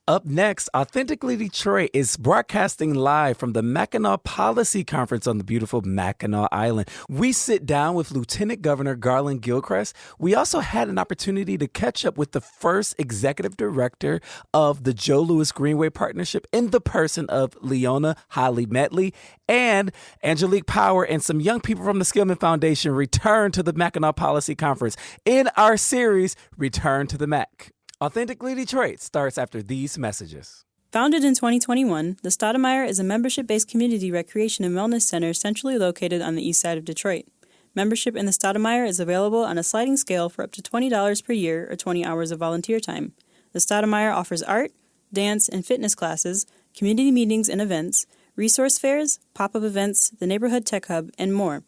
Up next, Authentically Detroit is broadcasting live from the Mackinac Policy Conference on the beautiful Mackinac Island. We sit down with Lieutenant Governor Garland Gilchrist. We also had an opportunity to catch up with the first executive director of the Joe Louis Greenway Partnership in the person of Leona Medley, and Angelique Power and some young people from the Skillman Foundation return to the Mackinac Policy Conference in our series, Return to the Mack. Authentically Detroit starts after these messages. Founded in 2021, the Stoudemire is a membership-based community recreation and wellness center centrally located on the east side of Detroit. Membership in the Stoudemire is available on a sliding scale for up to $20 per year or 20 hours of volunteer time. The Stoudemire offers art, dance, and fitness classes, community meetings and events, resource fairs, pop-up events, the neighborhood tech hub, and more.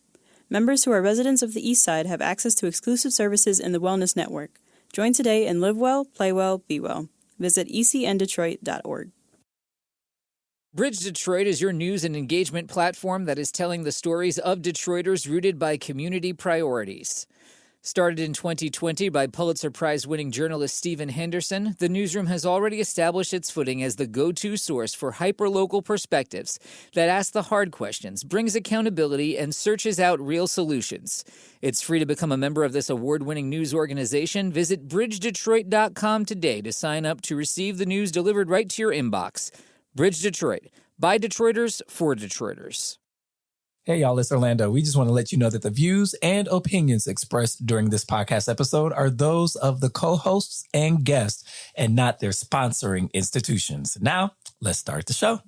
Members who are residents of the east side have access to exclusive services in the Wellness Network. Join today and live well, play well, be well. Visit ecndetroit.org. Bridge Detroit is your news and engagement platform that is telling the stories of Detroiters rooted by community priorities. Started in 2020 by Pulitzer Prize-winning journalist Stephen Henderson, the newsroom has already established its footing as the go-to source for hyper-local perspectives that ask the hard questions, brings accountability, and searches out real solutions. It's free to become a member of this award-winning news organization. Visit bridgedetroit.com today to sign up to receive the news delivered right to your inbox. Bridge Detroit. By Detroiters, for Detroiters. Hey, y'all, it's Orlando. We just want to let you know that the views and opinions expressed during this podcast episode are those of the co-hosts and guests and not their sponsoring institutions. Now, let's start the show.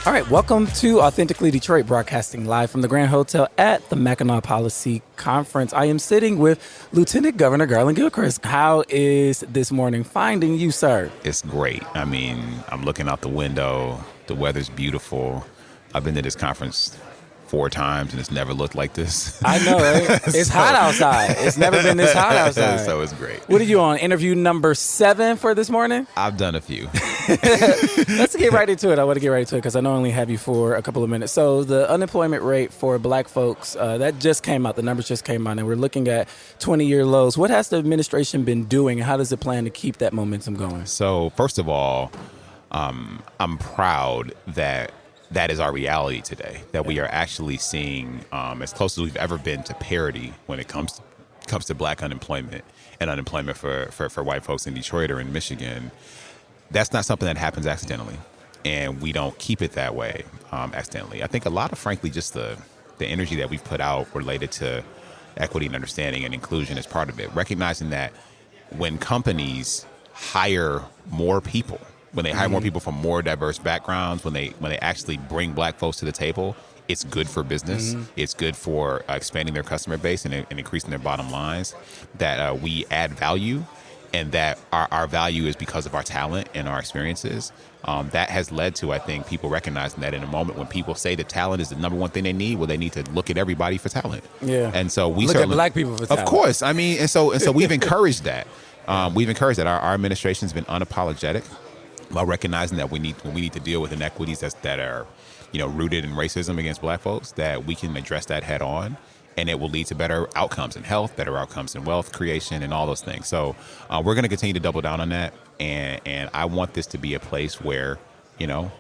All right, welcome to Authentically Detroit, broadcasting live from the Grand Hotel at the Mackinac Policy Conference. I am sitting with Lieutenant Governor Garland Gilchrist. How is this morning finding you, sir? It's great. I mean, I'm looking out the window. The weather's beautiful. I've been to this conference 4 times, and it's never looked like this. I know, right? It's hot outside. It's never been this hot outside. So it's great. What are you on, interview number 7 for this morning? I've done a few. Let's get right into it. I want to get right into it because I know I only have you for a couple of minutes. So the unemployment rate for black folks, that just came out. The numbers just came out, and we're looking at 20-year lows. What has the administration been doing, and how does it plan to keep that momentum going? So first of all, I'm proud that is our reality today, that we are actually seeing as close as we've ever been to parity when it comes to black unemployment and unemployment for white folks in Detroit or in Michigan. That's not something that happens accidentally, and we don't keep it that way accidentally. I think a lot of, frankly, just the energy that we've put out related to equity and understanding and inclusion is part of it. Recognizing that when companies hire more people, when they hire more people from more diverse backgrounds, when they actually bring black folks to the table, it's good for business. It's good for expanding their customer base and increasing their bottom lines, that we add value, and that our value is because of our talent and our experiences. That has led to, I think, people recognizing that in a moment when people say that talent is the number one thing they need, well, they need to look at everybody for talent. Yeah. And so we look at black people for talent. Of course. I mean, and so we've encouraged that. We've encouraged that. Our administration's been unapologetic about recognizing that when we need to deal with inequities that are, rooted in racism against black folks, that we can address that head on, and it will lead to better outcomes in health, better outcomes in wealth creation, and all those things. So we're going to continue to double down on that, and I want this to be a place where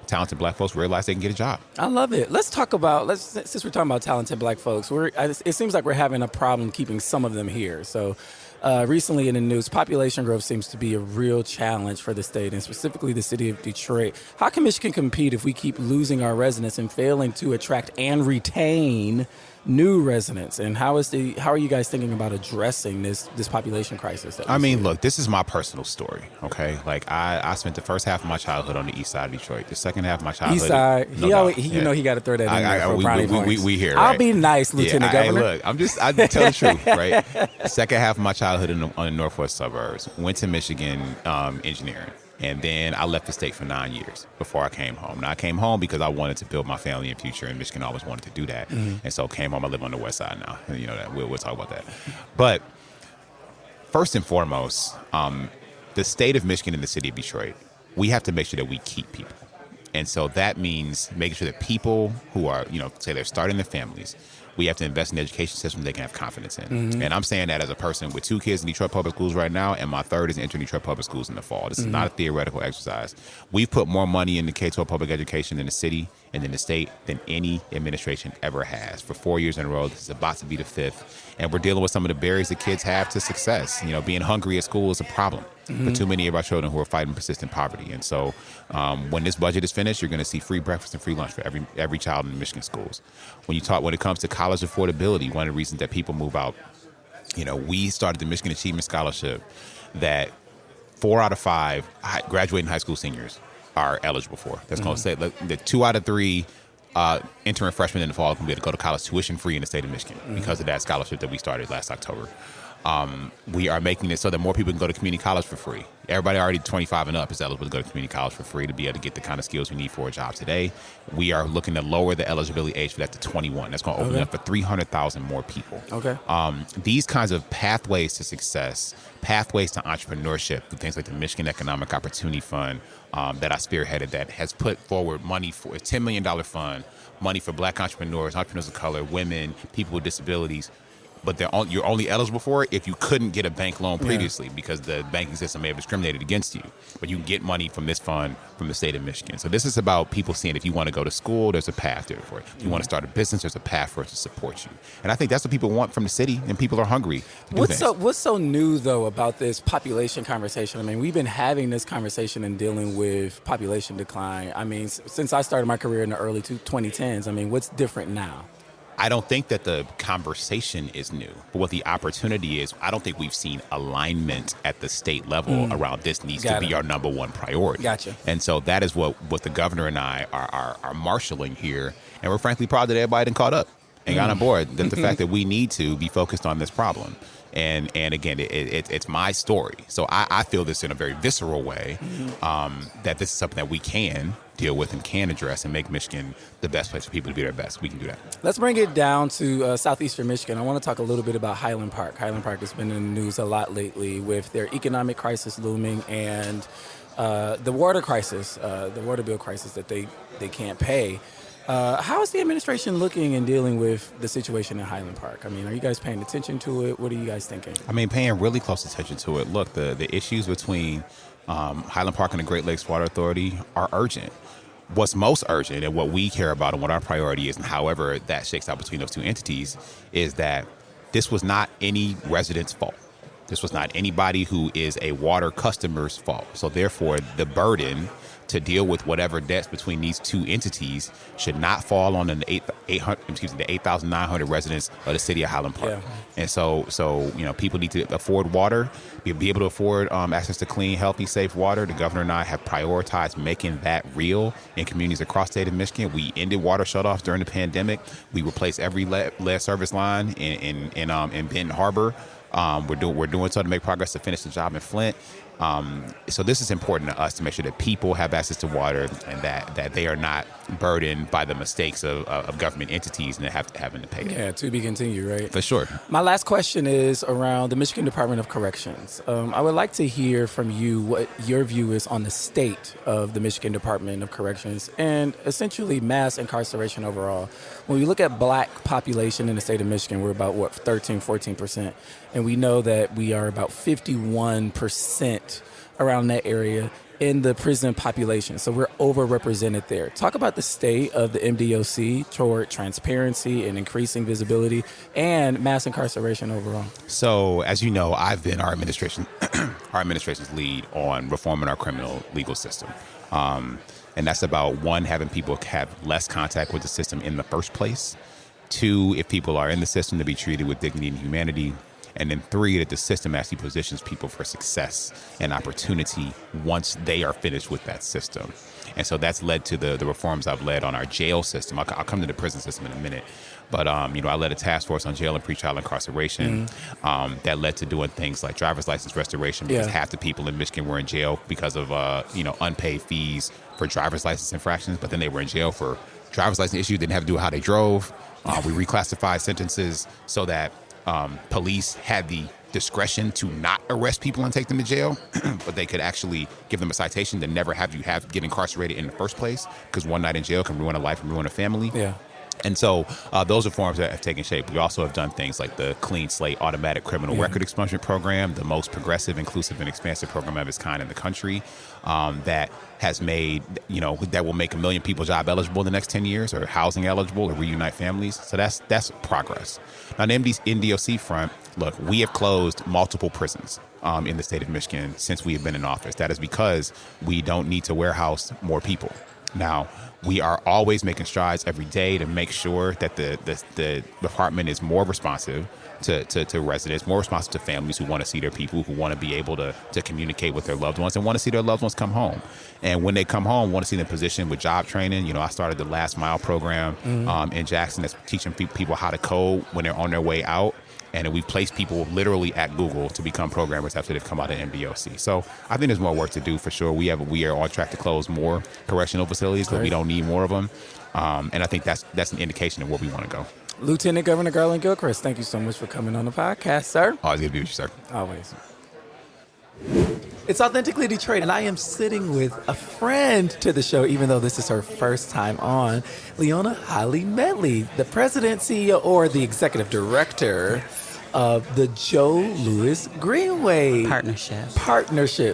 talented black folks realize they can get a job. I love it. Let's talk about, since we're talking about talented black folks, it seems like we're having a problem keeping some of them here. So recently in the news, population growth seems to be a real challenge for the state, and specifically the city of Detroit. How can Michigan compete if we keep losing our residents and failing to attract and retain new residents? And how are you guys thinking about addressing this population crisis? Look, this is my personal story, okay? Like, I spent the first half of my childhood on the east side of Detroit. The second half of my childhood... East side. He got to throw that in there for brownie points. We here, I'll right? be nice, Lieutenant Governor. Look, I tell the truth, right? The second half of my childhood on the northwest suburbs. Went to Michigan engineering. And then I left the state for 9 years before I came home. Now, I came home because I wanted to build my family and future, and Michigan always wanted to do that. And so came home. I live on the west side now. And you know that. We'll talk about that. But first and foremost, the state of Michigan and the city of Detroit, we have to make sure that we keep people. And so that means making sure that people who are, say they're starting their families, we have to invest in the education system they can have confidence in. And I'm saying that as a person with 2 kids in Detroit public schools right now, and my third is entering Detroit public schools in the fall. This is not a theoretical exercise. We've put more money into K-12 public education in the city and in the state than any administration ever has. For 4 years in a row, this is about to be the 5th. And we're dealing with some of the barriers that kids have to success. Being hungry at school is a problem for too many of our children who are fighting persistent poverty. And so when this budget is finished, you're going to see free breakfast and free lunch for every child in the Michigan schools. When it comes to college affordability, one of the reasons that people move out, we started the Michigan Achievement Scholarship that 4 out of 5 graduating high school seniors are eligible for. That's going to say that 2 out of 3 entering freshmen in the fall can be able to go to college tuition free in the state of Michigan because of that scholarship that we started last October. We are making it so that more people can go to community college for free. Everybody already 25 and up is eligible to go to community college for free to be able to get the kind of skills we need for a job today. We are looking to lower the eligibility age for that to 21. That's going to open up for 300,000 more people. Okay. These kinds of pathways to success, pathways to entrepreneurship, things like the Michigan Economic Opportunity Fund that I spearheaded that has put forward money for a $10 million fund, money for black entrepreneurs of color, women, people with disabilities. But you're only eligible for it if you couldn't get a bank loan previously because the banking system may have discriminated against you. But you can get money from this fund from the state of Michigan. So this is about people seeing if you want to go to school, there's a path there for it. If you want to start a business, there's a path for us to support you. And I think that's what people want from the city, and people are hungry. What's so new, though, about this population conversation? I mean, we've been having this conversation and dealing with population decline. I mean, since I started my career in the early 2010s, I mean, what's different now? I don't think that the conversation is new, but what the opportunity is, I don't think we've seen alignment at the state level around this needs to be our number one priority. Gotcha. And so that is what the governor and I are marshaling here. And we're frankly proud that everybody done caught up and got on board. That the fact that we need to be focused on this problem. And again, it's my story. So I feel this in a very visceral way, that this is something that we can deal with and can address and make Michigan the best place for people to be their best. We can do that. Let's bring it down to southeastern Michigan. I want to talk a little bit about Highland Park. Highland Park has been in the news a lot lately with their economic crisis looming and the water crisis, the water bill crisis that they can't pay. How is the administration looking and dealing with the situation in Highland Park? I mean, are you guys paying attention to it? What are you guys thinking? I mean, paying really close attention to it. Look, the issues between Highland Park and the Great Lakes Water Authority are urgent. What's most urgent and what we care about and what our priority is, and however that shakes out between those two entities, is that this was not any resident's fault. This was not anybody who is a water customer's fault. So therefore, the burden to deal with whatever debts between these two entities should not fall on the 8,900 residents of the city of Highland Park. Yeah. And so people need to afford water, be able to afford access to clean, healthy, safe water. The governor and I have prioritized making that real in communities across the state of Michigan. We ended water shutoffs during the pandemic. We replaced every lead service line in Benton Harbor. We're doing so to make progress to finish the job in Flint. So this is important to us to make sure that people have access to water and that they are not burdened by the mistakes of government entities and having to pay it. Yeah, to be continued, right? For sure. My last question is around the Michigan Department of Corrections. I would like to hear from you what your view is on the state of the Michigan Department of Corrections and essentially mass incarceration overall. When we look at black population in the state of Michigan, we're about, 14%. And we know that we are about 51% around that area in the prison population. So we're overrepresented there. Talk about the state of the MDOC toward transparency and increasing visibility and mass incarceration overall. So as you know, I've been our administration's lead on reforming our criminal legal system. And that's about, one, having people have less contact with the system in the first place. Two, if people are in the system, to be treated with dignity and humanity. And then 3, that the system actually positions people for success and opportunity once they are finished with that system. And so that's led to the reforms I've led on our jail system. I'll come to the prison system in a minute. But, I led a task force on jail and pretrial incarceration that led to doing things like driver's license restoration, because half the people in Michigan were in jail because of, unpaid fees for driver's license infractions. But then they were in jail for driver's license issues, didn't have to do with how they drove. We reclassified sentences so that police had the discretion to not arrest people and take them to jail, but they could actually give them a citation to never have you get incarcerated in the first place, because one night in jail can ruin a life and ruin a family. Yeah. And so those reforms that have taken shape. We also have done things like the Clean Slate Automatic Criminal Record Expungement Program, the most progressive, inclusive, and expansive program of its kind in the country, that has made, that will make 1 million people job eligible in the next 10 years, or housing eligible, or reunite families. So that's progress. Now, on the NDOC front, look, we have closed multiple prisons in the state of Michigan since we have been in office. That is because we don't need to warehouse more people. Now, we are always making strides every day to make sure that the department is more responsive to residents, more responsive to families who want to see their people, who want to be able to communicate with their loved ones and want to see their loved ones come home. And when they come home, want to see them positioned with job training. I started the Last Mile program in Jackson that's teaching people how to code when they're on their way out. And we place people literally at Google to become programmers after they've come out of NDOC. So I think there's more work to do for sure. We are on track to close more correctional facilities, but we don't need more of them. And I think that's an indication of where we want to go. Lieutenant Governor Garland Gilchrist, thank you so much for coming on the podcast, sir. Always good to be with you, sir. Always. It's Authentically Detroit, and I am sitting with a friend to the show, even though this is her first time on, Leona Medley, the president, CEO, or the executive director of the Joe Louis Greenway Partnership.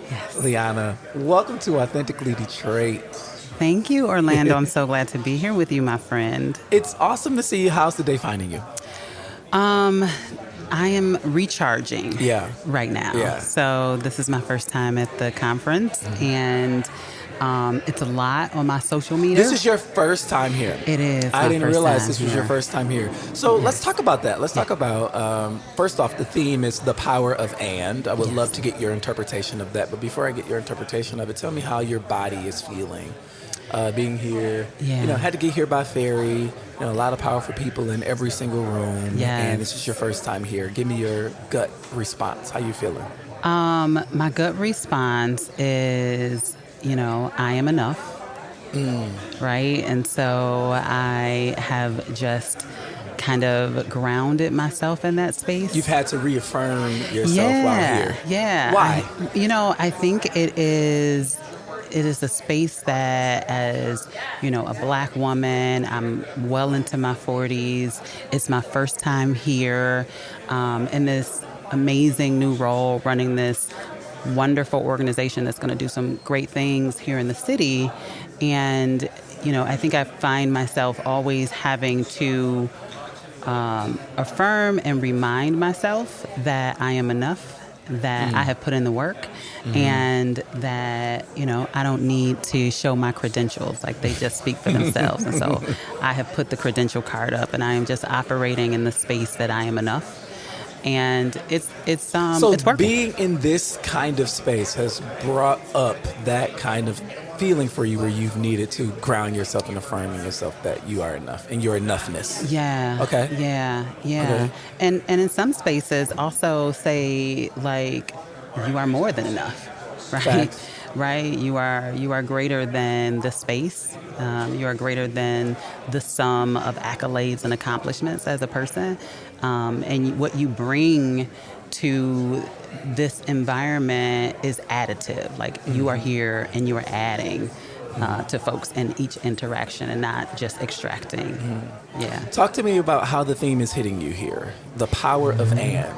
Yes. Leona, welcome to Authentically Detroit. Thank you, Orlando. I'm so glad to be here with you, my friend. It's awesome to see you. How's the day finding you? I am recharging right now. Yeah. So this is my first time at the conference, and it's a lot on my social media. This is your first time here. It is. I didn't realize this was here. your first time here. So let's talk about that. Let's talk about, first off, the theme is the power of and. I would love to get your interpretation of that. But before I get your interpretation of it, tell me how your body is feeling. Being here, had to get here by ferry. A lot of powerful people in every single room, and this is your first time here. Give me your gut response. How you feeling? My gut response is, I am enough, right? And so I have just kind of grounded myself in that space. You've had to reaffirm yourself while here. Yeah. Why? I think it is a space that, as a Black woman, I'm well into my 40s. It's my first time here in this amazing new role, running this wonderful organization that's going to do some great things here in the city. And, I think I find myself always having to affirm and remind myself that I am enough, that I have put in the work, and that, I don't need to show my credentials. Like, they just speak for themselves. And so I have put the credential card up, and I am just operating in the space that I am enough. And it's working. Being in this kind of space has brought up that kind of feeling for you where you've needed to ground yourself and affirming yourself that you are enough and your enoughness. Yeah. Okay. Yeah. Okay. And in some spaces also say, like, you are more than enough, right? Facts. Right? You are greater than the space. You are greater than the sum of accolades and accomplishments as a person. And what you bring to this environment is additive. Like, you are here and you are adding to folks in each interaction and not just extracting. Yeah. Talk to me about how the theme is hitting you here. The power of and.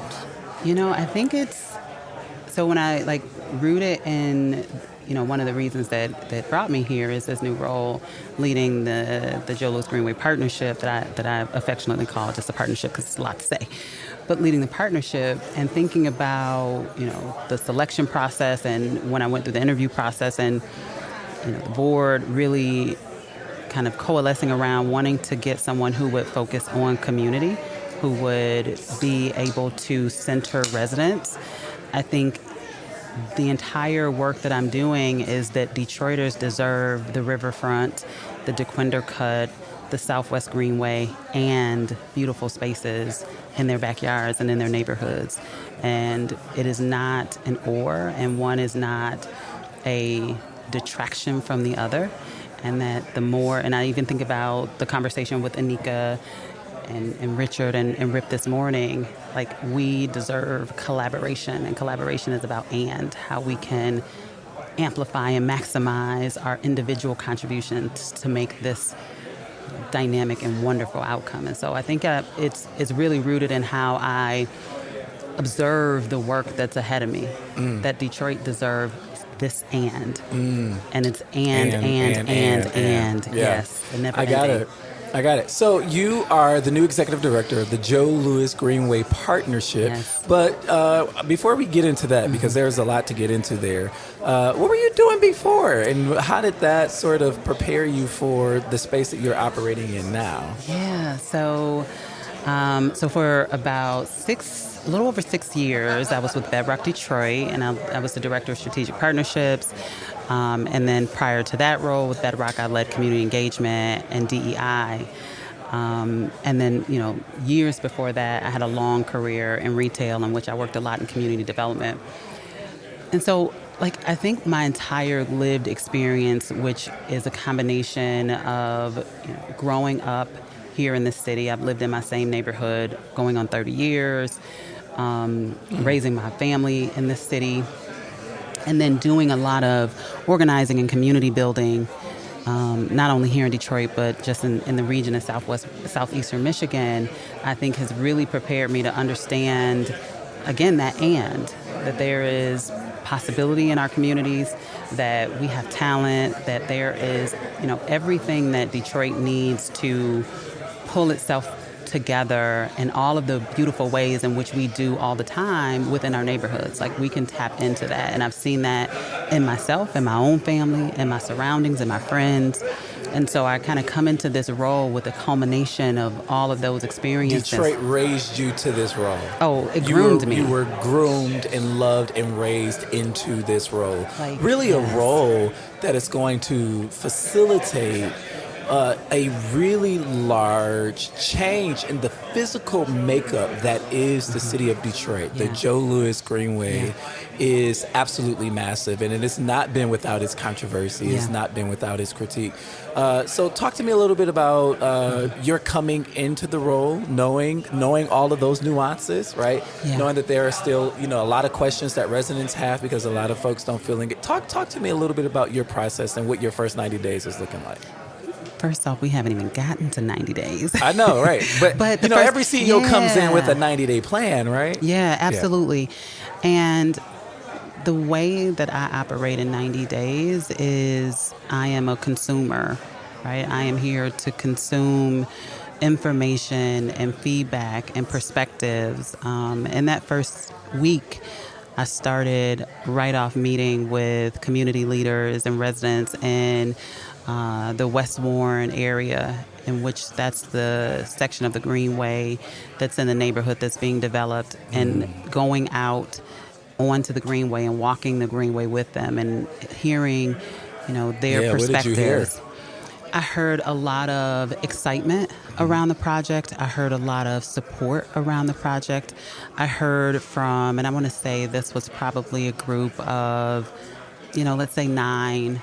I think it's, so when I root it in, one of the reasons that brought me here is this new role leading the Joe Louis Greenway Partnership that I affectionately call just a partnership because it's a lot to say. But leading the partnership and thinking about, the selection process, and when I went through the interview process, and, the board really kind of coalescing around wanting to get someone who would focus on community who would be able to center residents. I think the entire work that I'm doing is that Detroiters deserve the riverfront, the DeQuinder Cut, the Southwest Greenway, and beautiful spaces in their backyards and in their neighborhoods. And it is not an or, and one is not a detraction from the other. And that the more, and I even think about the conversation with Anika and Richard and Rip this morning, like, we deserve collaboration, and collaboration is about how we can amplify and maximize our individual contributions to make this dynamic and wonderful outcome. And so I think it's really rooted in how I observe the work that's ahead of me, that Detroit deserves this and it's and. Yeah. Yes, it never I got ending. I got it. So you are the new executive director of the Joe Louis Greenway Partnership. Yes. But before we get into that, because there's a lot to get into there, what were you doing before? And how did that sort of prepare you for the space that you're operating in now? Yeah, so for about a little over 6 years, I was with Bedrock Detroit, and I was the director of strategic partnerships. And then prior to that role with Bedrock, I led community engagement and DEI. And then, years before that, I had a long career in retail in which I worked a lot in community development. And so, I think my entire lived experience, which is a combination of growing up here in the city. I've lived in my same neighborhood going on 30 years, raising my family in this city, and then doing a lot of organizing and community building, not only here in Detroit, but just in the region of southeastern Michigan, I think has really prepared me to understand, again, that there is possibility in our communities, that we have talent, that there is, everything that Detroit needs to pull itself together in all of the beautiful ways in which we do all the time within our neighborhoods. We can tap into that. And I've seen that in myself, in my own family, in my surroundings, in my friends. And so I kind of come into this role with a culmination of all of those experiences. Detroit raised you to this role. Oh, it groomed me. You were groomed and loved and raised into this role. Really yes. A role that is going to facilitate a really large change in the physical makeup that is the city of Detroit. Yeah. The Joe Louis Greenway is absolutely massive, and it has not been without its controversy. Yeah. It's not been without its critique. So talk to me a little bit about your coming into the role, knowing all of those nuances, right? Yeah. Knowing that there are still, a lot of questions that residents have because a lot of folks don't feel it. Talk to me a little bit about your process and what your first 90 days is looking like. First off, we haven't even gotten to 90 days. I know, right? But every CEO comes in with a 90-day plan, right? Yeah, absolutely. Yeah. And the way that I operate in 90 days is I am a consumer, right? I am here to consume information and feedback and perspectives. In that first week, I started right off meeting with community leaders and residents in the West Warren area, in which that's the section of the Greenway that's in the neighborhood that's being developed, and going out onto the Greenway and walking the Greenway with them and hearing, their perspectives. What did you hear? I heard a lot of excitement around the project. I heard a lot of support around the project. I heard from, and I want to say this was probably a group of, let's say 9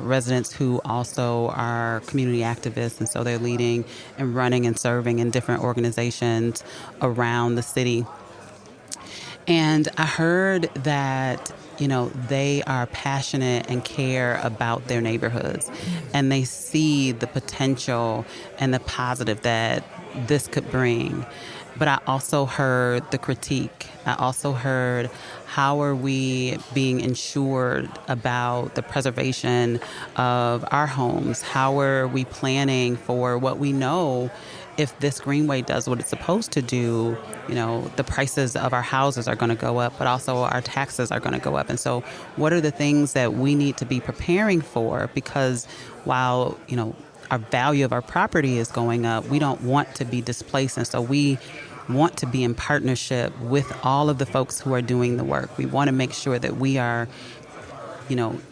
residents who also are community activists, and so they're leading and running and serving in different organizations around the city. And I heard that, they are passionate and care about their neighborhoods, and they see the potential and the positive that this could bring. But I also heard the critique. I also heard, how are we being ensured about the preservation of our homes? How are we planning for what we know, if this Greenway does what it's supposed to do, the prices of our houses are going to go up, but also our taxes are going to go up. And so what are the things that we need to be preparing for? Because while, our value of our property is going up, we don't want to be displaced. And so we want to be in partnership with all of the folks who are doing the work. We want to make sure that we are,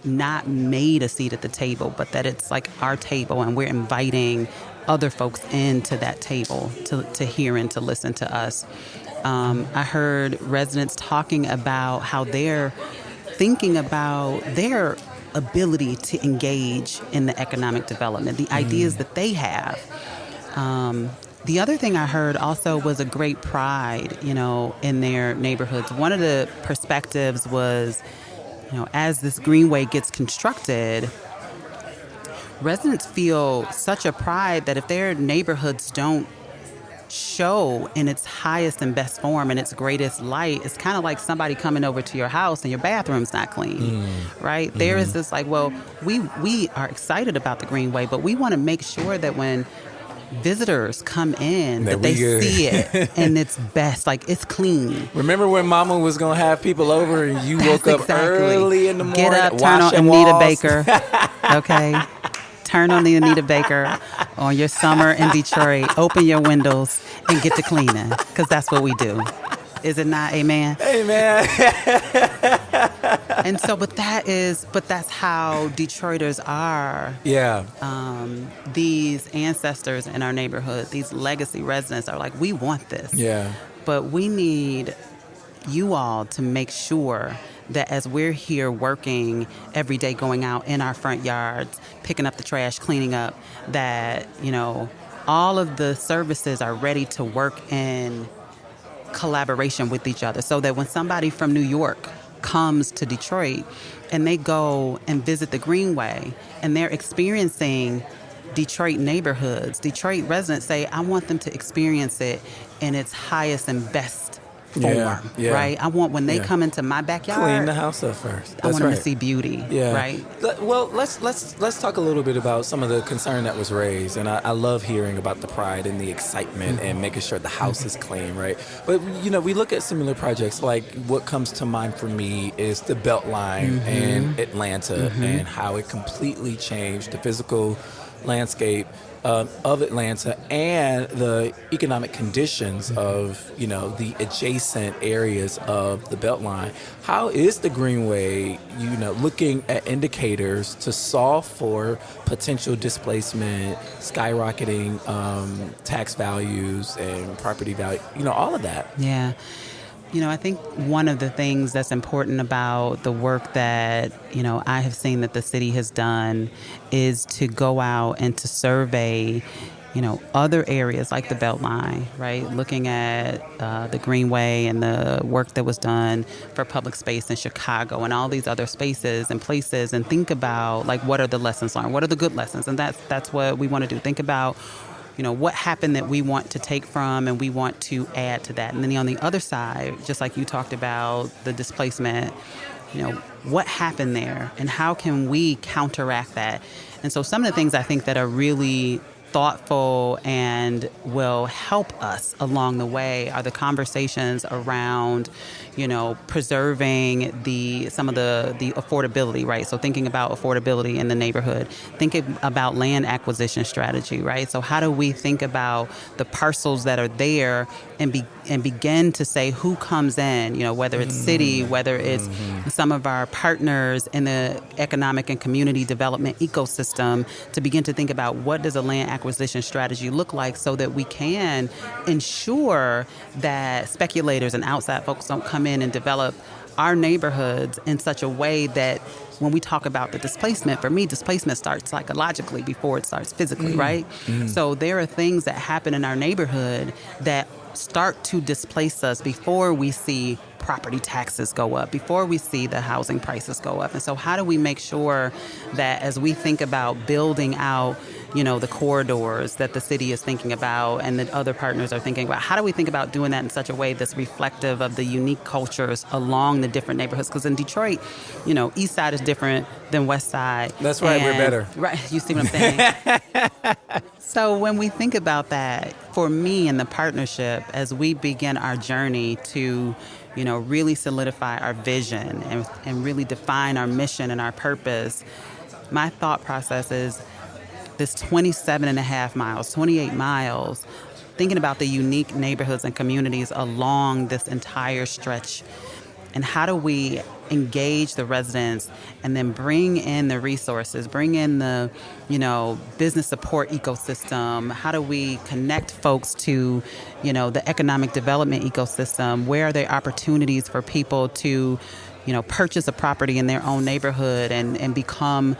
not made a seat at the table, but that it's like our table and we're inviting other folks into that table to hear and to listen to us. I heard residents talking about how they're thinking about their ability to engage in the economic development, the ideas that they have. The other thing I heard also was a great pride, in their neighborhoods. One of the perspectives was, as this Greenway gets constructed, residents feel such a pride that if their neighborhoods don't show in its highest and best form and its greatest light, it's kind of like somebody coming over to your house and your bathroom's not clean, right? There is this we are excited about the Greenway, but we want to make sure that when visitors come in, that they see it and it's best, like it's clean. Remember when Mama was gonna have people over and you woke up early in the morning, get up, turn on Anita Baker, okay? Turn on the Anita Baker on your summer in Detroit. Open your windows and get to cleaning, because that's what we do. Is it not? Amen. Amen. And so, but that's how Detroiters are. Yeah. These ancestors in our neighborhood, these legacy residents are like, we want this. Yeah. But we need you all to make sure that as we're here working every day, going out in our front yards, picking up the trash, cleaning up, that, all of the services are ready to work in collaboration with each other, so that when somebody from New York comes to Detroit and they go and visit the Greenway and they're experiencing Detroit neighborhoods, Detroit residents say, I want them to experience it in its highest and best form, right? I want when they come into my backyard, clean the house up first. I want them to see beauty, right? Well, let's talk a little bit about some of the concern that was raised, and I love hearing about the pride and the excitement and making sure the house is clean, right? But we look at similar projects, like what comes to mind for me is the Beltline in Atlanta and how it completely changed the physical landscape of Atlanta and the economic conditions of, the adjacent areas of the Beltline. How is the Greenway, looking at indicators to solve for potential displacement, skyrocketing tax values and property value, all of that? Yeah. I think one of the things that's important about the work that, I have seen that the city has done is to go out and to survey, other areas like the Beltline, right? Looking at the Greenway and the work that was done for public space in Chicago and all these other spaces and places, and think about, what are the lessons learned? What are the good lessons? And that's what we want to do. Think about what happened that we want to take from and we want to add to that. And then on the other side, just like you talked about the displacement, what happened there and how can we counteract that? And so some of the things I think that are really thoughtful and will help us along the way are the conversations around, preserving some of the affordability, right? So thinking about affordability in the neighborhood, thinking about land acquisition strategy, right? So how do we think about the parcels that are there and begin to say who comes in, whether it's city, whether it's some of our partners in the economic and community development ecosystem, to begin to think about what does a land acquisition strategy look like so that we can ensure that speculators and outside folks don't come in and develop our neighborhoods in such a way that when we talk about the displacement, for me, displacement starts psychologically before it starts physically, right? So there are things that happen in our neighborhood that start to displace us before we see property taxes go up, before we see the housing prices go up. And so how do we make sure that as we think about building out, the corridors that the city is thinking about and that other partners are thinking about, how do we think about doing that in such a way that's reflective of the unique cultures along the different neighborhoods? Because in Detroit, East Side is different than West Side. That's right, we're better. Right, you see what I'm saying? So when we think about that, for me in the partnership, as we begin our journey to really solidify our vision and really define our mission and our purpose, my thought process is this 27 and a half miles, 28 miles, thinking about the unique neighborhoods and communities along this entire stretch. And how do we engage the residents and then bring in the resources, bring in the, business support ecosystem? How do we connect folks to, the economic development ecosystem? Where are there opportunities for people to, purchase a property in their own neighborhood and become,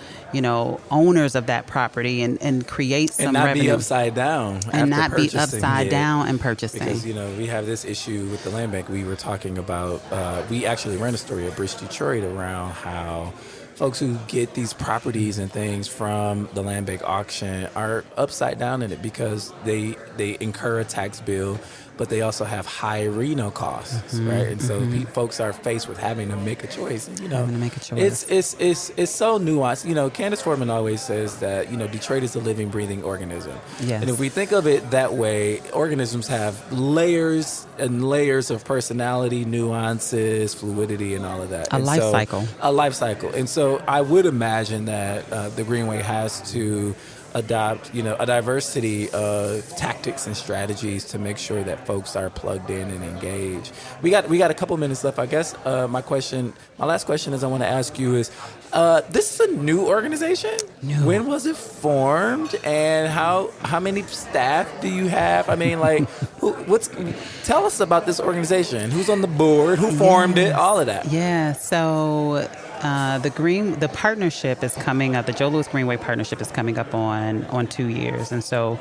owners of that property and create some revenue. And not be upside down. And not be upside down and purchasing. Because, we have this issue with the land bank. We were talking about, we actually ran a story at Bridge Detroit around how folks who get these properties and things from the land bank auction are upside down in it because they incur a tax bill, but they also have high reno costs, right? And so folks are faced with having to make a choice. And, having to make a choice. It's so nuanced. Candace Foreman always says that, Detroit is a living, breathing organism. Yes. And if we think of it that way, organisms have layers and layers of personality, nuances, fluidity, and all of that. A life cycle. A life cycle. And so I would imagine that the Greenway has to adopt, a diversity of tactics and strategies to make sure that folks are plugged in and engaged. We got a couple minutes left. I guess my last question is I want to ask you is, this is a new organization? No. When was it formed, and how many staff do you have? I mean, like, tell us about this organization. Who's on the board? Who formed it? All of that. Yeah. So. The partnership is coming up. The Joe Louis Greenway partnership is coming up on 2 years, and so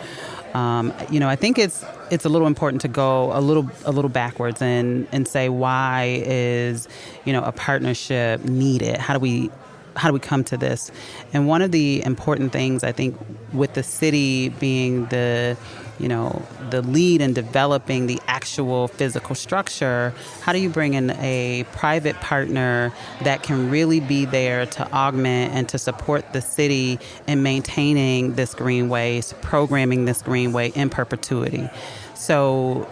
I think it's a little important to go a little backwards and say why is a partnership needed? How do we come to this? And one of the important things, I think, with the city being the lead in developing the actual physical structure, how do you bring in a private partner that can really be there to augment and to support the city in maintaining this greenway, programming this greenway in perpetuity? So,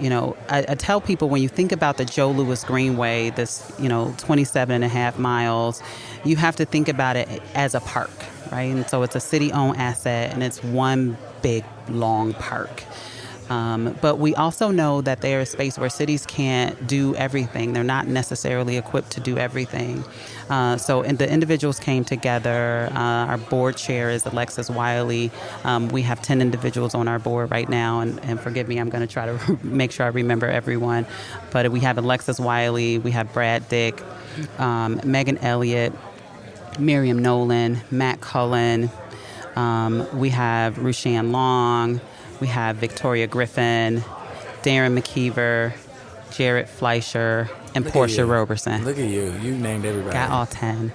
I tell people, when you think about the Joe Louis Greenway, this, 27 and a half miles, you have to think about it as a park, right? And so it's a city-owned asset, and it's one big, long park. But we also know that there is space where cities can't do everything. They're not necessarily equipped to do everything. And the individuals came together. Our board chair is Alexis Wiley. We have 10 individuals on our board right now. And forgive me, I'm going to try to make sure I remember everyone. But we have Alexis Wiley. We have Brad Dick, Megan Elliott, Miriam Nolan, Matt Cullen. We have Rushan Long. We have Victoria Griffin, Darren McKeever, Jared Fleischer, and Portia Roberson. Look at you. You named everybody. Got all 10.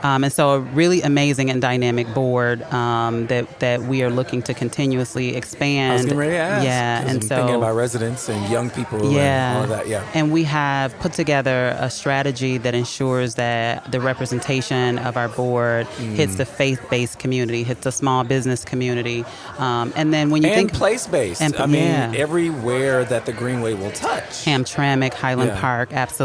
And so a really amazing and dynamic board that we are looking to continuously expand. I was getting ready to ask. Yeah. And I'm thinking about residents and young people and all of that. Yeah. And we have put together a strategy that ensures that the representation of our board hits the faith-based community, hits the small business community. And then when you think... place-based. Everywhere that the Greenway will touch. Hamtramck, Highland Park, absolutely.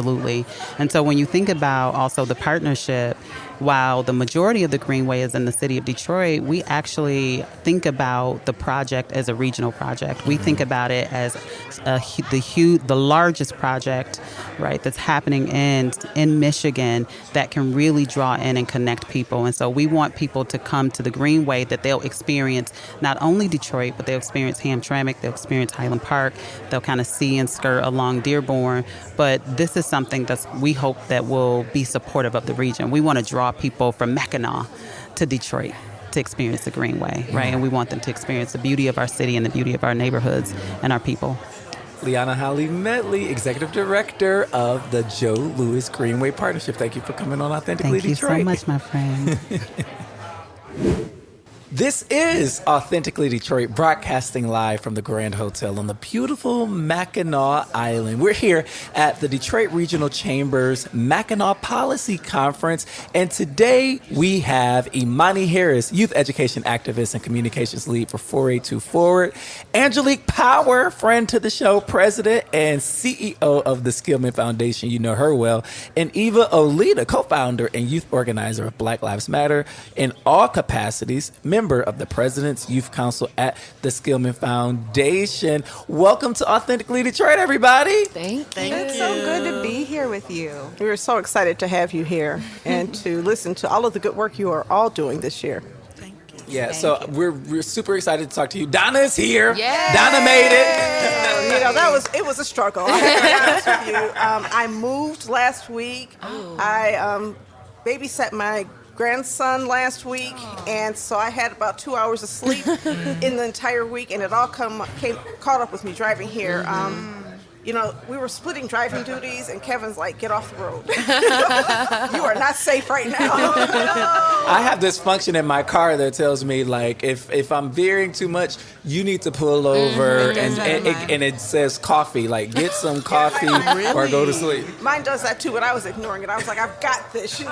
And so when you think about also the partnership, while the majority of the Greenway is in the city of Detroit, we actually think about the project as a regional project. We think about it as the largest project, right, that's happening in Michigan that can really draw in and connect people. And so we want people to come to the Greenway, that they'll experience not only Detroit, but they'll experience Hamtramck, they'll experience Highland Park, they'll kind of see and skirt along Dearborn. But this is something that we hope that will be supportive of the region. We want to draw people from Mackinac to Detroit to experience the Greenway, right? And we want them to experience the beauty of our city and the beauty of our neighborhoods and our people. Leona Medley, Executive Director of the Joe Louis Greenway Partnership. Thank you for coming on Authentically Detroit. Thank you so much, my friend. This is Authentically Detroit, broadcasting live from the Grand Hotel on the beautiful Mackinac Island. We're here at the Detroit Regional Chamber's Mackinac Policy Conference, and today we have Imani Harris, Youth Education Activist and Communications Lead for 482 Forward, Angelique Power, friend to the show, President and CEO of the Skillman Foundation, you know her well, and Eva Olita, co-founder and youth organizer of Black Lives Matter in all capacities, member member of the President's Youth Council at the Skillman Foundation. Welcome to Authentically Detroit, everybody. Thank you. It's so good to be here with you. We're so excited to have you here and to listen to all of the good work you are all doing this year. Yeah, so we're super excited to talk to you. Donna is here. Yay! Donna made it. It was a struggle. I have to be honest with you. I moved last week. I babysat my grandson last week, and so I had about 2 hours of sleep in the entire week, and it all caught up with me driving here. We were splitting driving duties, and Kevin's like, get off the road. You are not safe right now. I have this function in my car that tells me, like, if I'm veering too much, you need to pull over, and it says coffee, like, get some coffee or go to sleep. Mine does that too, but I was ignoring it. I was like, I've got this,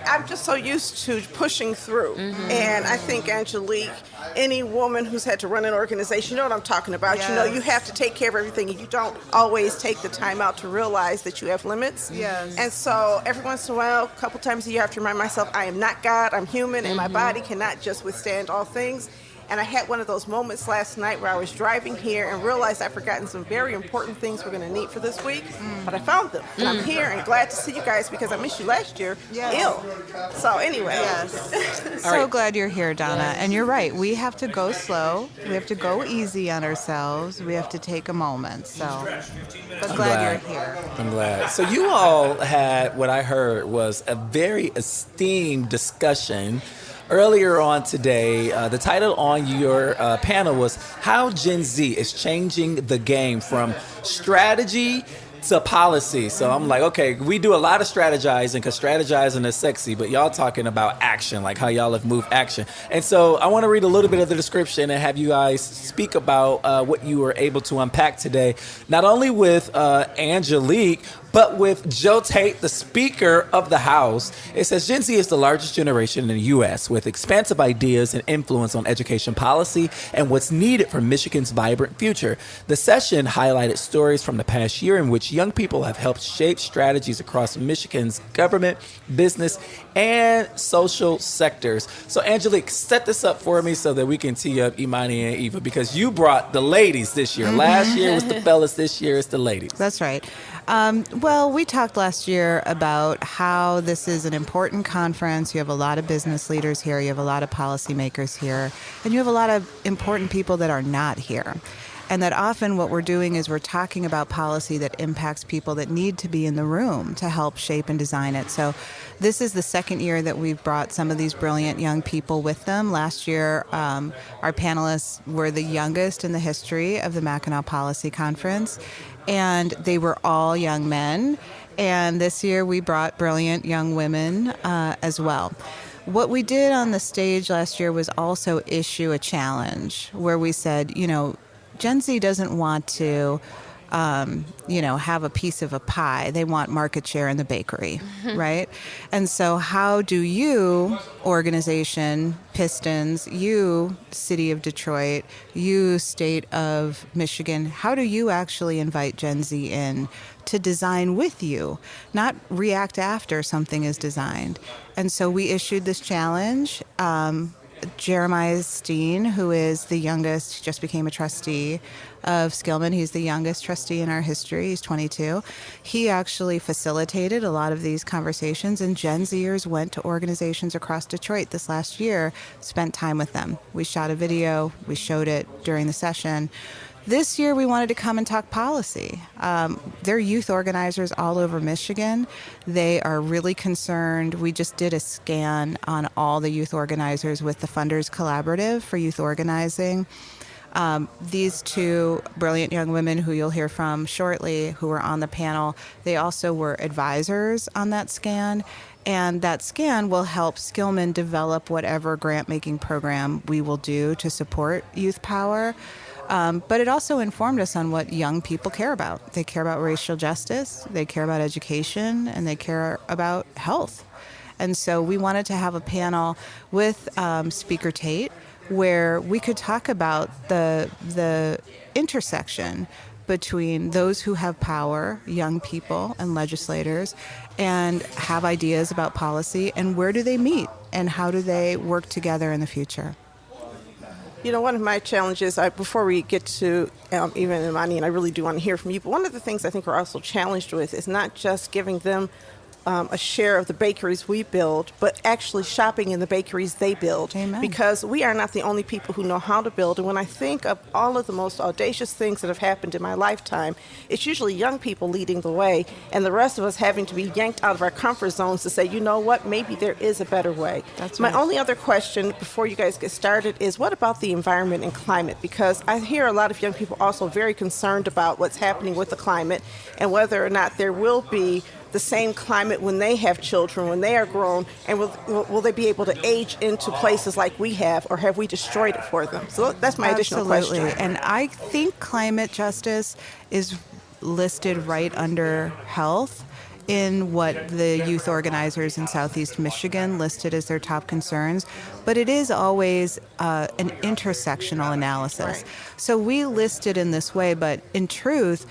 I'm just so used to pushing through. And I think Angelique, any woman who's had to run an organization, you know what I'm talking about. Yes. You have to take care of everything, and you don't always take the time out to realize that you have limits. Yes. And so every once in a while, a couple times a year, I have to remind myself, I am not God, I'm human, and my body cannot just withstand all things. And I had one of those moments last night where I was driving here and realized I'd forgotten some very important things we're going to need for this week, but I found them. And I'm here and glad to see you guys because I missed you last year, ill. So anyway. Yes. So glad you're here, Donna. And you're right. We have to go slow. We have to go easy on ourselves. We have to take a moment. So, but glad you're here. I'm glad. So you all had, what I heard was a very esteemed discussion earlier on today. The title on your panel was How Gen Z is Changing the Game from Strategy to Policy. So I'm like, okay, we do a lot of strategizing because strategizing is sexy, but y'all talking about action, like how y'all have moved action. And so I want to read a little bit of the description and have you guys speak about what you were able to unpack today, not only with Angelique, but with Joe Tate, the Speaker of the House. It says Gen Z is the largest generation in the U.S. with expansive ideas and influence on education policy and what's needed for Michigan's vibrant future. The session highlighted stories from the past year in which young people have helped shape strategies across Michigan's government, business, and social sectors. So Angelique, set this up for me so that we can tee up Imani and Eva, because you brought the ladies this year. Last year was the fellas, this year is the ladies. That's right. Well, we talked last year about how this is an important conference. You have a lot of business leaders here. You have a lot of policymakers here. And you have a lot of important people that are not here. And that often what we're doing is we're talking about policy that impacts people that need to be in the room to help shape and design it. So this is the second year that we've brought some of these brilliant young people with them. Last year, our panelists were the youngest in the history of the Mackinac Policy Conference, and they were all young men. And this year we brought brilliant young women as well. What we did on the stage last year was also issue a challenge where we said, Gen Z doesn't want to, have a piece of a pie. They want market share in the bakery, right? And so how do you, organization, Pistons, you, City of Detroit, you, State of Michigan, how do you actually invite Gen Z in to design with you, not react after something is designed? And so we issued this challenge. Jeremiah Steen, who is the youngest, just became a trustee of Skillman. He's the youngest trustee in our history. He's 22. He actually facilitated a lot of these conversations, and Gen Zers went to organizations across Detroit this last year, spent time with them. We shot a video. We showed it during the session. This year, we wanted to come and talk policy. There are youth organizers all over Michigan. They are really concerned. We just did a scan on all the youth organizers with the Funders Collaborative for Youth Organizing. These two brilliant young women who you'll hear from shortly, who were on the panel, they also were advisors on that scan. And that scan will help Skillman develop whatever grant-making program we will do to support youth power. But it also informed us on what young people care about. They care about racial justice, they care about education, and they care about health. And so we wanted to have a panel with Speaker Tate where we could talk about the intersection between those who have power, young people and legislators, and have ideas about policy, and where do they meet and how do they work together in the future? You know, one of my challenges, before we get to even Imani, and I really do want to hear from you, but one of the things I think we're also challenged with is not just giving them a share of the bakeries we build, but actually shopping in the bakeries they build. Amen. Because we are not the only people who know how to build. And when I think of all of the most audacious things that have happened in my lifetime, it's usually young people leading the way and the rest of us having to be yanked out of our comfort zones to say, you know what, maybe there is a better way. That's my right. only other question before you guys get started is, what about the environment and climate? Because I hear a lot of young people also very concerned about what's happening with the climate and whether or not there will be the same climate when they have children, when they are grown, and will they be able to age into places like we have, or have we destroyed it for them? So that's my additional question. And I think climate justice is listed right under health in what the youth organizers in Southeast Michigan listed as their top concerns, but it is always an intersectional analysis. Right. So we list it in this way, but in truth,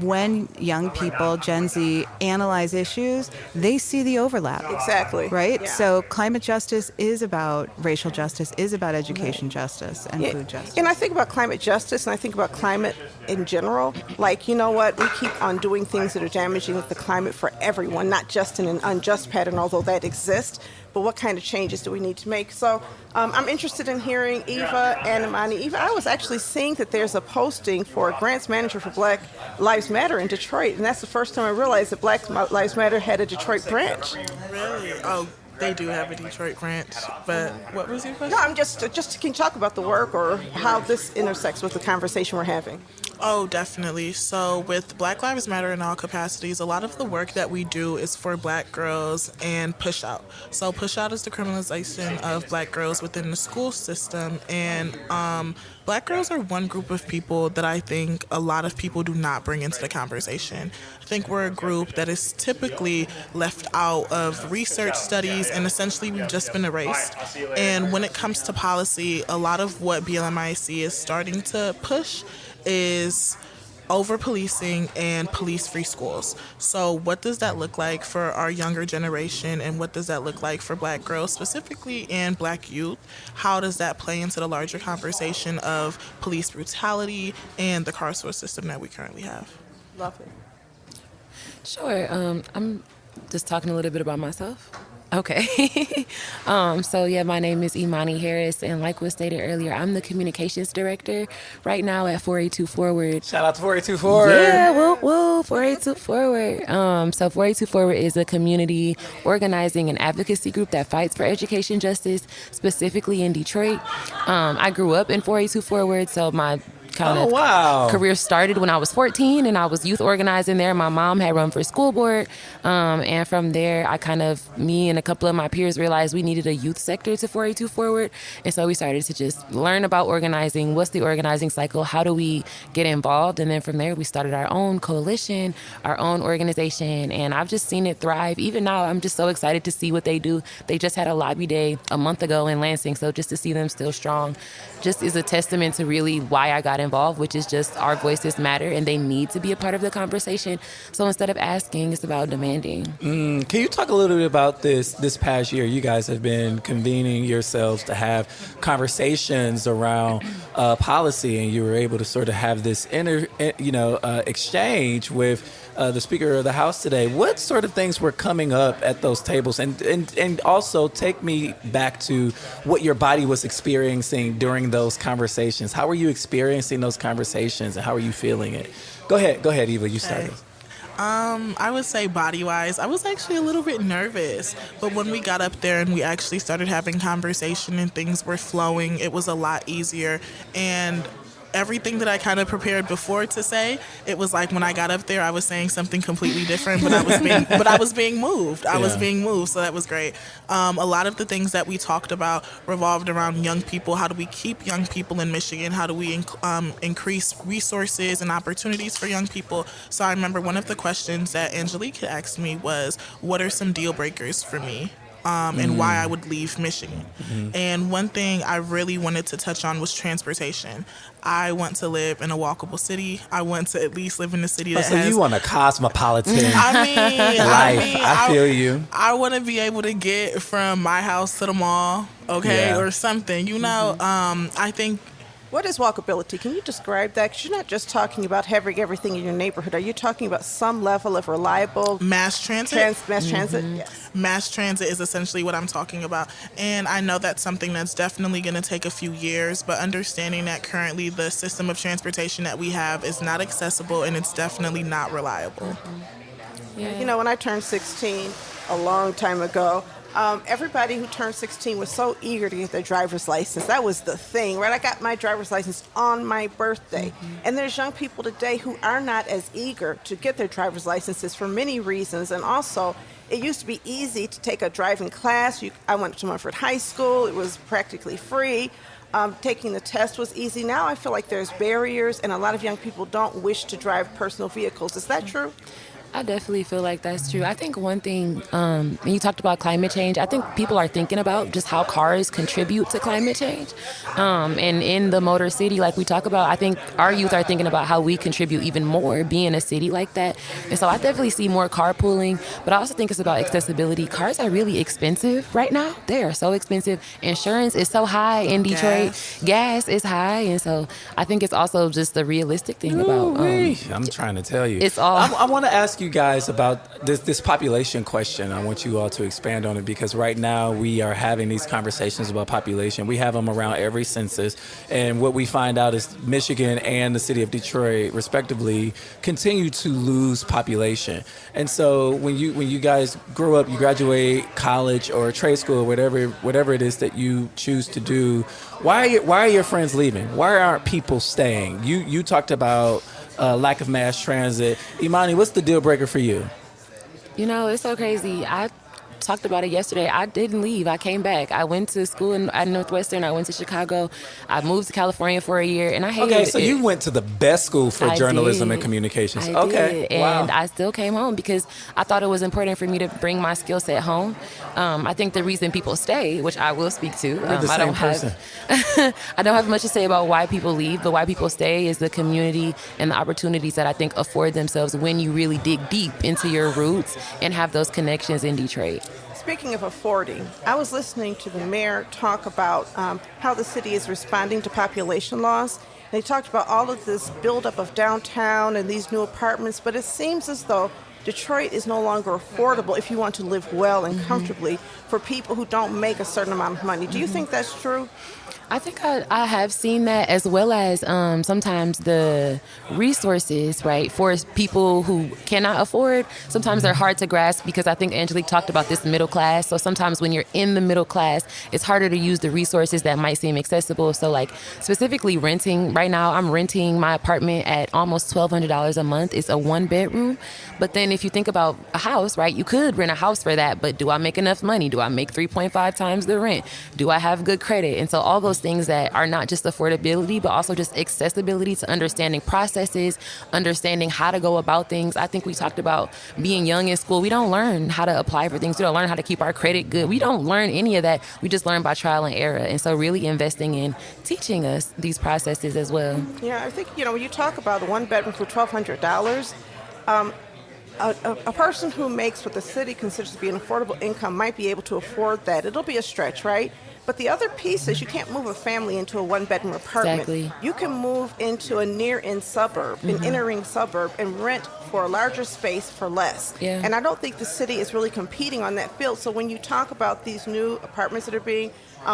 when young people, Gen Z, analyze issues, they see the overlap. Exactly. Right? Yeah. So climate justice is about racial justice, is about education justice and food justice. And I think about climate justice, and I think about climate in general. Like, you know what? We keep on doing things that are damaging the climate for everyone, not just in an unjust pattern, although that exists. But what kind of changes do we need to make? So I'm interested in hearing Eva and Imani. Eva, I was actually seeing that there's a posting for a grants manager for Black Lives Matter in Detroit, and that's the first time I realized that Black Lives Matter had a Detroit branch. Really? Oh, they do have a Detroit branch, but what was your question? No, I'm just can you talk about the work or how this intersects with the conversation we're having? Oh, definitely. So with Black Lives Matter in all capacities, a lot of the work that we do is for Black girls and push out. So push out is the criminalization of Black girls within the school system. And Black girls are one group of people that I think a lot of people do not bring into the conversation. I think we're a group that is typically left out of research studies, and essentially we've just been erased. And when it comes to policy, a lot of what BLMIC is starting to push is over-policing and police-free schools. So what does that look like for our younger generation, and what does that look like for Black girls specifically and Black youth? How does that play into the larger conversation of police brutality and the carceral system that we currently have? Lovely. Sure. I'm just talking a little bit about myself. Okay. My name is Imani Harris, and like was stated earlier, I'm the communications director right now at 482 Forward. Shout out to 482 Forward. Yeah, woo, 482 Forward. 482 Forward is a community organizing and advocacy group that fights for education justice, specifically in Detroit. I grew up in 482 Forward, so my career started when I was 14, and I was youth organizing there. My mom had run for school board, and from there, me and a couple of my peers realized we needed a youth sector to 482 Forward, and so we started to just learn about organizing. What's the organizing cycle? How do we get involved? And then from there, we started our own coalition, our own organization, and I've just seen it thrive. Even now, I'm just so excited to see what they do. They just had a lobby day a month ago in Lansing, so just to see them still strong just is a testament to really why I got involved, which is just our voices matter and they need to be a part of the conversation. So instead of asking, it's about demanding. Can you talk a little bit about this past year? You guys have been convening yourselves to have conversations around policy, and you were able to sort of have this exchange with the Speaker of the House today. What sort of things were coming up at those tables? And also take me back to what your body was experiencing during those conversations. How were you experiencing those conversations, and how are you feeling it? Go ahead, Eva, you started. I would say body-wise, I was actually a little bit nervous. But when we got up there and we actually started having conversation and things were flowing, it was a lot easier. And everything that I kind of prepared before to say, it was like when I got up there, I was saying something completely different, but I was being moved. I was being moved, so that was great. A lot of the things that we talked about revolved around young people. How do we keep young people in Michigan? How do we increase resources and opportunities for young people? So I remember one of the questions that Angelique had asked me was, what are some deal breakers for me? and why I would leave Michigan. And one thing I really wanted to touch on was transportation. I want to live in a walkable city. I want to at least live in a city that has... So you want a cosmopolitan life. I feel you. I want to be able to get from my house to the mall, or something. You know, I think... What is walkability? Can you describe that? Because you're not just talking about having everything in your neighborhood. Are you talking about some level of reliable... Mass transit? Mass transit, yes. Mass transit is essentially what I'm talking about. And I know that's something that's definitely going to take a few years, but understanding that currently the system of transportation that we have is not accessible and it's definitely not reliable. Yeah. You know, when I turned 16 a long time ago, everybody who turned 16 was so eager to get their driver's license. That was the thing, right? I got my driver's license on my birthday. And there's young people today who are not as eager to get their driver's licenses for many reasons. And also, it used to be easy to take a driving class. I went to Mumford High School. It was practically free. Taking the test was easy. Now I feel like there's barriers, and a lot of young people don't wish to drive personal vehicles. Is that true? I definitely feel like that's true. I think one thing, when you talked about climate change, I think people are thinking about just how cars contribute to climate change. And in the Motor City, like we talk about, I think our youth are thinking about how we contribute even more being a city like that. And so I definitely see more carpooling, but I also think it's about accessibility. Cars are really expensive right now. They are so expensive. Insurance is so high in Detroit. Gas is high. And so I think it's also just the realistic thing about... I'm trying to tell you. It's all... I want to ask you guys about this population question. I want you all to expand on it because right now we are having these conversations about population. We have them around every census, and what we find out is Michigan and the city of Detroit, respectively, continue to lose population. And so when you guys grow up, you graduate college or trade school, whatever it is that you choose to do, why are your friends leaving? Why aren't people staying? You talked about lack of mass transit. Imani, what's the deal breaker for you? You know, it's so crazy. I talked about it yesterday. I didn't leave. I came back. I went to school at Northwestern. I went to Chicago. I moved to California for a year, and I hated it. Okay, so you went to the best school for journalism and communications. I did. And I still came home because I thought it was important for me to bring my skill set home. I think the reason people stay, which I will speak to, I don't have much to say about why people leave, but why people stay is the community and the opportunities that I think afford themselves when you really dig deep into your roots and have those connections in Detroit. Speaking of affording, I was listening to the mayor talk about how the city is responding to population loss. They talked about all of this buildup of downtown and these new apartments, but it seems as though Detroit is no longer affordable if you want to live well and comfortably for people who don't make a certain amount of money. Do you think that's true? I think I have seen that, as well as sometimes the resources, right, for people who cannot afford. Sometimes they're hard to grasp because I think Angelique talked about this middle class. So sometimes when you're in the middle class, it's harder to use the resources that might seem accessible. So like specifically renting, right now I'm renting my apartment at almost $1,200 a month. It's a 1-bedroom. But then if you think about a house, right, you could rent a house for that. But do I make enough money? Do I make 3.5 times the rent? Do I have good credit? And so all those things that are not just affordability, but also just accessibility to understanding processes, understanding how to go about things. I think we talked about being young in school. We don't learn how to apply for things. We don't learn how to keep our credit good. We don't learn any of that. We just learn by trial and error. And so really investing in teaching us these processes as well. Yeah, I think, when you talk about a 1-bedroom for $1,200, a person who makes what the city considers to be an affordable income might be able to afford that. It'll be a stretch, right? But the other piece is you can't move a family into a 1-bedroom apartment. Exactly. You can move into a near-in suburb, an inner-ring suburb, and rent for a larger space for less. Yeah. And I don't think the city is really competing on that field. So when you talk about these new apartments that are being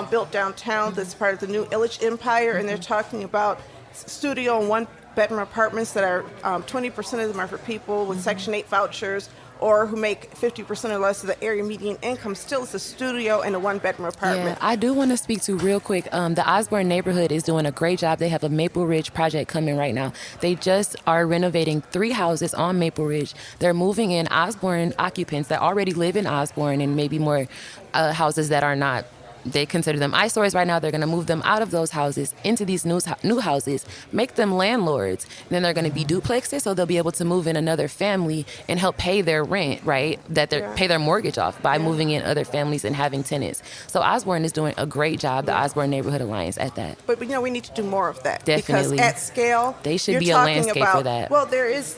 built downtown, that's part of the new Illich Empire, and they're talking about studio and 1-bedroom apartments that are 20% of them are for people with Section 8 vouchers or who make 50% or less of the area median income. Still, it's a studio and a 1-bedroom apartment. Yeah, I do want to speak to real quick. The Osborne neighborhood is doing a great job. They have a Maple Ridge project coming right now. They just are renovating 3 houses on Maple Ridge. They're moving in Osborne occupants that already live in Osborne and maybe more houses that are not they consider them eyesores right now. They're going to move them out of those houses into these new houses, make them landlords. And then they're going to be duplexes, so they'll be able to move in another family and help pay their rent, right? Pay their mortgage off by moving in other families and having tenants. So Osborne is doing a great job, the Osborne Neighborhood Alliance, at that. But we need to do more of that. Definitely. Because at scale, they should be a landscape for that. Well, there's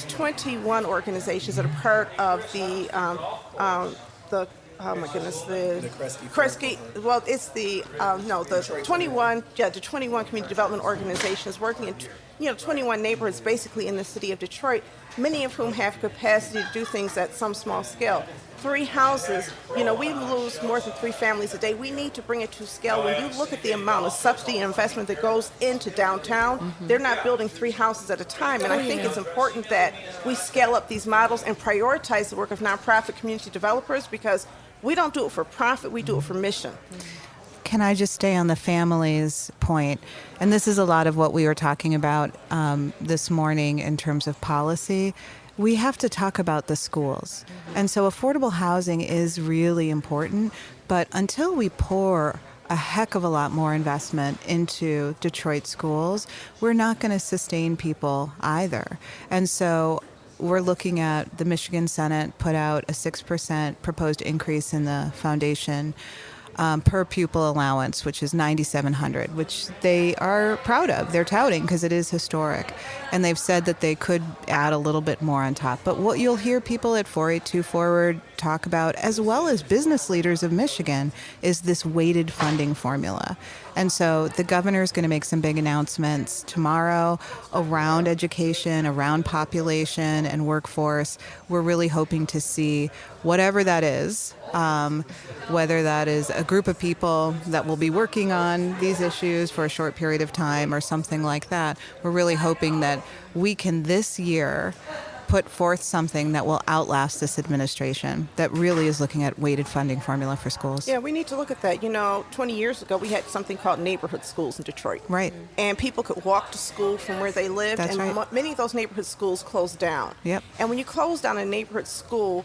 21 organizations that are part of the oh my goodness, the Kresge. Well, it's the 21 community development organizations working in 21 neighborhoods basically in the city of Detroit, many of whom have capacity to do things at some small scale. 3 houses, we lose more than 3 families a day. We need to bring it to scale. When you look at the amount of subsidy and investment that goes into downtown, they're not building 3 houses at a time. And I think it's important that we scale up these models and prioritize the work of nonprofit community developers, because we don't do it for profit, we do it for mission. Can I just stay on the families point? And this is a lot of what we were talking about this morning in terms of policy. We have to talk about the schools. And so affordable housing is really important, but until we pour a heck of a lot more investment into Detroit schools, we're not going to sustain people either. And so we're looking at the Michigan Senate put out a 6% proposed increase in the foundation per pupil allowance, which is $9,700, which they are proud of. They're touting because it is historic. And they've said that they could add a little bit more on top. But what you'll hear people at 482 Forward talk about, as well as business leaders of Michigan, is this weighted funding formula. And so the governor is going to make some big announcements tomorrow around education, around population and workforce. We're really hoping to see whatever that is, whether that is a group of people that will be working on these issues for a short period of time or something like that. We're really hoping that we can this year put forth something that will outlast this administration that really is looking at weighted funding formula for schools. Yeah, we need to look at that. 20 years ago, we had something called neighborhood schools in Detroit. Right. And people could walk to school from where they lived. That's and right. Many of those neighborhood schools closed down. Yep. And when you close down a neighborhood school,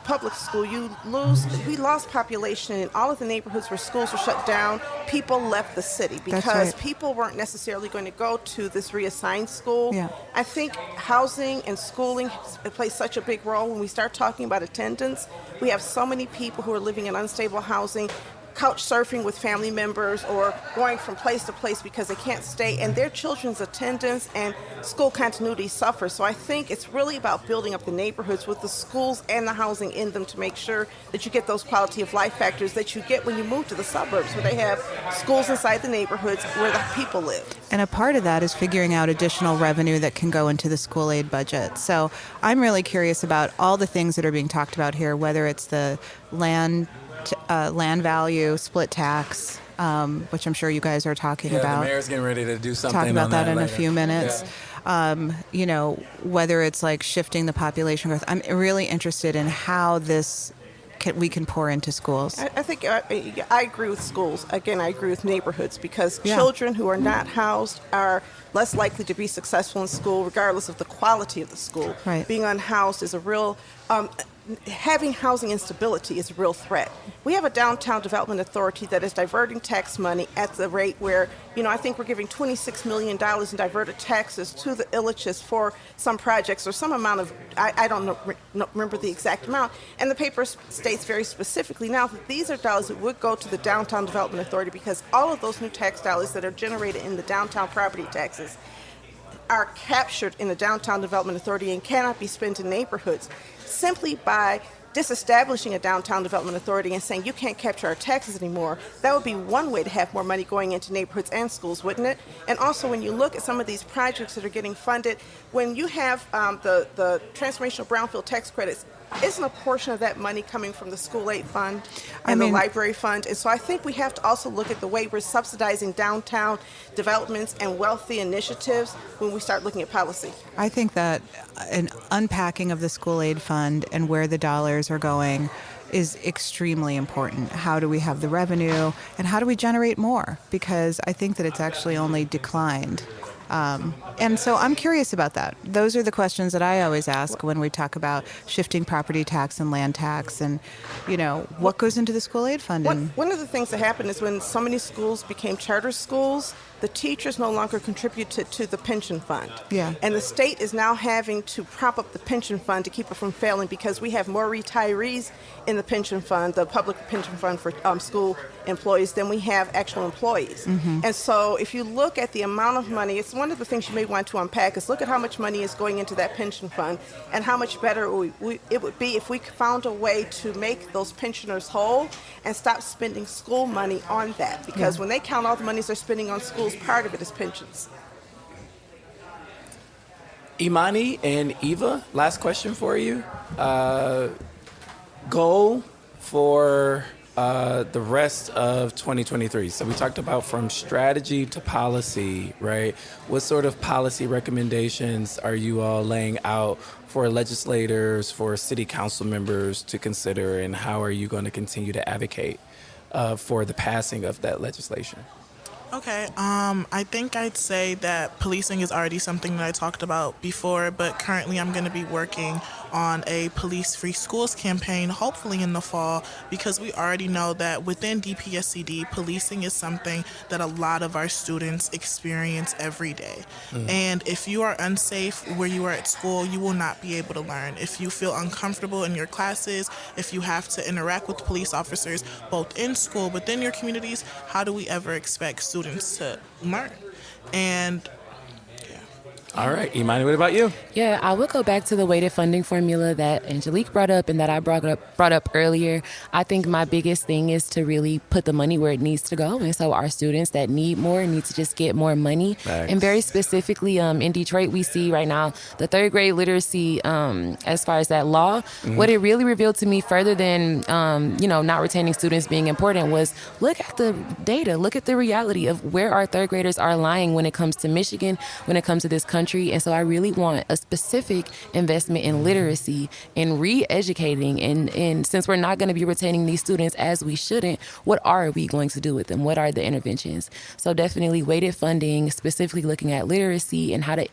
public school, we lost population in all of the neighborhoods where schools were shut down. People left the city because people weren't necessarily going to go to this reassigned school. Yeah. I think housing and schooling play such a big role. When we start talking about attendance, we have so many people who are living in unstable housing, couch surfing with family members or going from place to place because they can't stay, and their children's attendance and school continuity suffer. So I think it's really about building up the neighborhoods with the schools and the housing in them to make sure that you get those quality of life factors that you get when you move to the suburbs, where they have schools inside the neighborhoods where the people live. And a part of that is figuring out additional revenue that can go into the school aid budget. So I'm really curious about all the things that are being talked about here, whether it's the land value, split tax, which I'm sure you guys are talking about. The mayor's getting ready to do something. Talk about on that in later. a few minutes. Yeah. Whether it's like shifting the population growth. I'm really interested in how we can pour into schools. I think I agree with schools. Again, I agree with neighborhoods because children who are not housed are less likely to be successful in school, regardless of the quality of the school. Right. Being unhoused is a real having housing instability is a real threat. We have a downtown development authority that is diverting tax money at the rate where, I think we're giving $26 million in diverted taxes to the Illiches for some projects or some amount of, I don't remember the exact amount. And the paper states very specifically now that these are dollars that would go to the downtown development authority because all of those new tax dollars that are generated in the downtown property taxes are captured in the downtown development authority and cannot be spent in neighborhoods. Simply by disestablishing a downtown development authority and saying you can't capture our taxes anymore, that would be one way to have more money going into neighborhoods and schools, wouldn't it? And also when you look at some of these projects that are getting funded, when you have the transformational brownfield tax credits, isn't a portion of that money coming from the school aid fund and the library fund? And so I think we have to also look at the way we're subsidizing downtown developments and wealthy initiatives when we start looking at policy. I think that an unpacking of the school aid fund and where the dollars are going is extremely important. How do we have the revenue and how do we generate more? Because I think that it's actually only declined And so I'm curious about that. Those are the questions that I always ask when we talk about shifting property tax and land tax and, what goes into the school aid fund. One of the things that happened is when so many schools became charter schools, the teachers no longer contributed to the pension fund. Yeah. And the state is now having to prop up the pension fund to keep it from failing because we have more retirees in the pension fund, the public pension fund for school employees, than we have actual employees. Mm-hmm. And so if you look at the amount of money, it's one of the things you may want to unpack is look at how much money is going into that pension fund and how much better it would be if we found a way to make those pensioners whole and stop spending school money on that. Because when they count all the monies they're spending on schools, part of it is pensions. Imani and Eva, last question for you. Goal for the rest of 2023. So we talked about from strategy to policy, right? What sort of policy recommendations are you all laying out for legislators, for city council members to consider, and how are you going to continue to advocate for the passing of that legislation? Okay, I think I'd say that policing is already something that I talked about before, but currently I'm going to be working on a police-free schools campaign, hopefully in the fall, because we already know that within DPSCD, policing is something that a lot of our students experience every day. And if you are unsafe where you are at school, you will not be able to learn. If you feel uncomfortable in your classes, if you have to interact with police officers, both in school, within your communities, how do we ever expect students to learn? And all right, Imani, what about you? Yeah, I will go back to the weighted funding formula that Angelique brought up and that I brought up earlier. I think my biggest thing is to really put the money where it needs to go. And so our students that need more need to just get more money. Thanks. And very specifically in Detroit, we see right now the third grade literacy as far as that law. What it really revealed to me further than, not retaining students being important was look at the data, look at the reality of where our third graders are lying when it comes to Michigan, when it comes to this country. And so I really want a specific investment in literacy and re-educating. And since we're not going to be retaining these students as we shouldn't, what are we going to do with them? What are the interventions? So definitely weighted funding, specifically looking at literacy and how to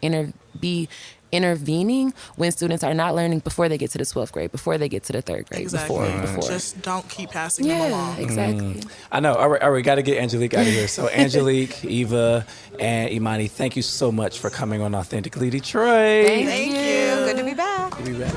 be intervening when students are not learning before they get to the 12th grade, before they get to the third grade. Exactly. Before. Just don't keep passing them along. Yeah, exactly. I know. All right, we got to get Angelique out of here. So Angelique, Eva, and Imani, thank you so much for coming on Authentically Detroit. Thank you. Good to be back. Good to be back.